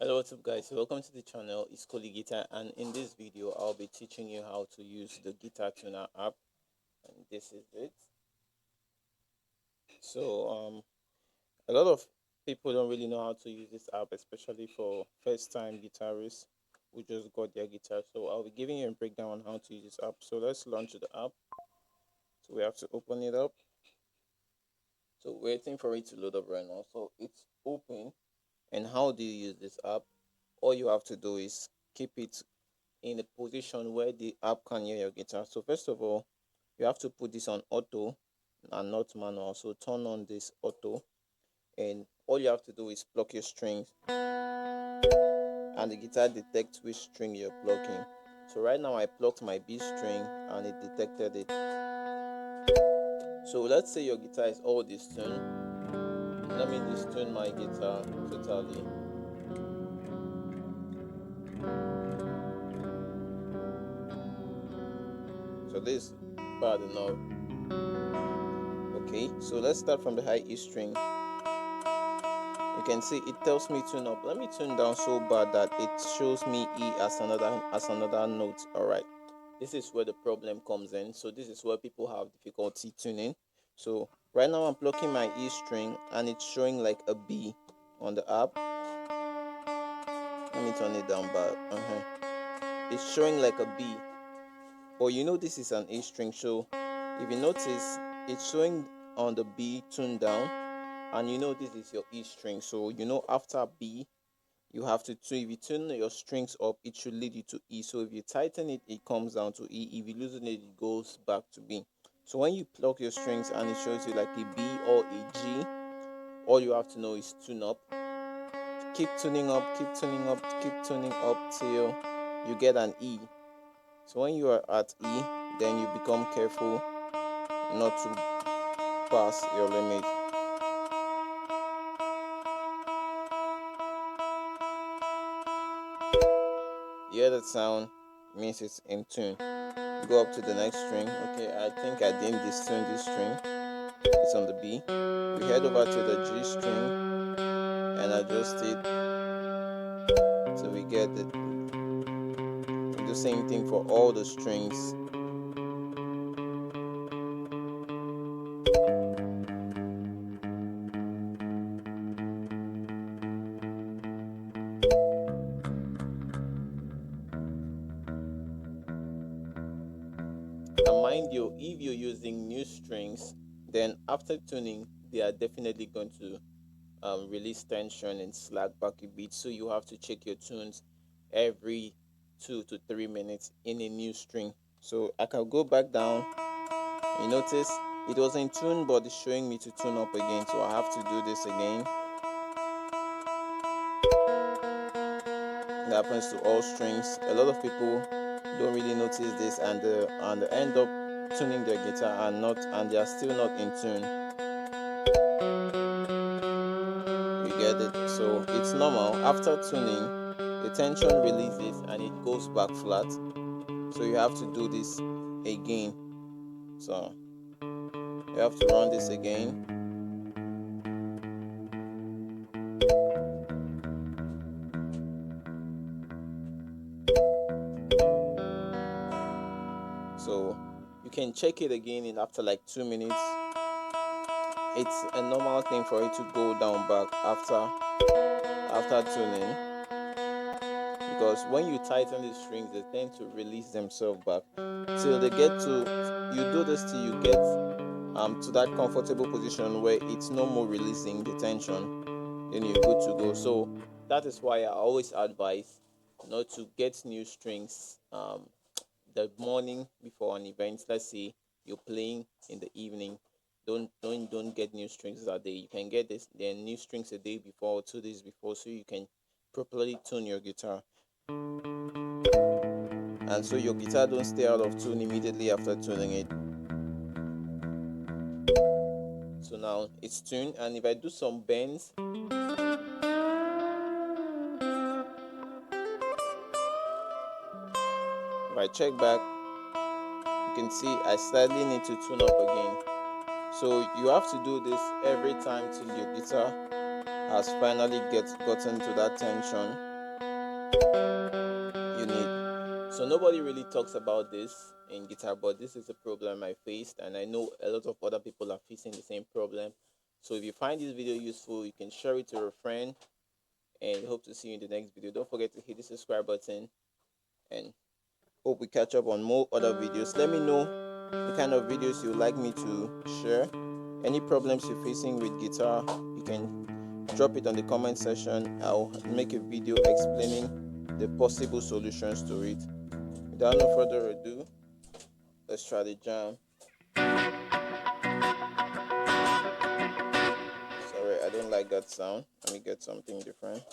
Hello, what's up guys, welcome to the channel. It's Koli Guitar, and in this video I'll be teaching you how to use the guitar tuner app, and this is it. So a lot of people don't really know how to use this app, especially for first time guitarists who just got their guitar. So I'll be giving you a breakdown on how to use this app. So let's launch the app. So we have to open it up. So waiting for it to load up right now. So it's open. And how do you use this app? All you have to do is keep it in a position where the app can hear your guitar. So first of all, you have to put this on auto and not manual. So turn on this auto, and all you have to do is pluck your strings, and the guitar detects which string you're plucking. So right now I plucked my B string and it detected it. So let's say your guitar is all this tune. Let me just tune my guitar totally. So this is bad enough. Okay, so let's start from the high E string. You can see it tells me tune up. Let me tune down so bad that it shows me E as another note. Alright, this is where the problem comes in. So this is where people have difficulty tuning. So right now I'm plucking my E string and it's showing like a B on the app. Let me turn it down back. It's showing like a B, but you know this is an A string. So if you notice, it's showing on the B tuned down, and you know this is your E string. So you know after B you have to tune. If you tune your strings up, it should lead you to E. So if you tighten it, it comes down to E. If you loosen it, it goes back to B. So when you pluck your strings and it shows you like a B or a G, all you have to know is tune up. Keep tuning up, keep tuning up, keep tuning up till you get an E. So when you are at E, then you become careful not to pass your limit. You hear that sound? Means it's in tune. Go up to the next string. Okay, I think I didn't tune this string. It's on the B. We head over to the G string and adjust it so we get it. We do the same thing for all the strings. And mind you, if you're using new strings, then after tuning, they are definitely going to release tension and slack back a bit. So you have to check your tunes every 2 to 3 minutes in a new string. So I can go back down. You notice it was in tune, but it's showing me to tune up again. So I have to do this again. It happens to all strings. A lot of people don't really notice this, and they end up tuning their guitar and they are still not in tune. You get it? So it's normal. After tuning, the tension releases and it goes back flat. So you have to do this again. So you have to run this again. So you can check it again in after like 2 minutes. It's a normal thing for it to go down back after tuning, because when you tighten the strings they tend to release themselves back till they get to, you do this till you get to that comfortable position where it's no more releasing the tension, then you're good to go. So that is why I always advise not to get new strings the morning before an event. Let's say you're playing in the evening, don't get new strings that day. You can get this then new strings a day before or 2 days before, so you can properly tune your guitar, and so your guitar don't stay out of tune immediately after tuning it. So now it's tuned, and if I do some bends, if I check back, you can see I slightly need to tune up again. So you have to do this every time till your guitar has finally gotten to that tension. need. So nobody really talks about this in guitar, but this is a problem I faced, and I know a lot of other people are facing the same problem. So if you find this video useful, you can share it to a friend, and hope to see you in the next video. Don't forget to hit the subscribe button, and hope we catch up on more other videos. Let me know the kind of videos you would like me to share. Any problems you're facing with guitar, you can drop it on the comment section. I'll make a video explaining the possible solutions to it. Without no further ado, let's try the jam. Sorry, I don't like that sound. Let me get something different.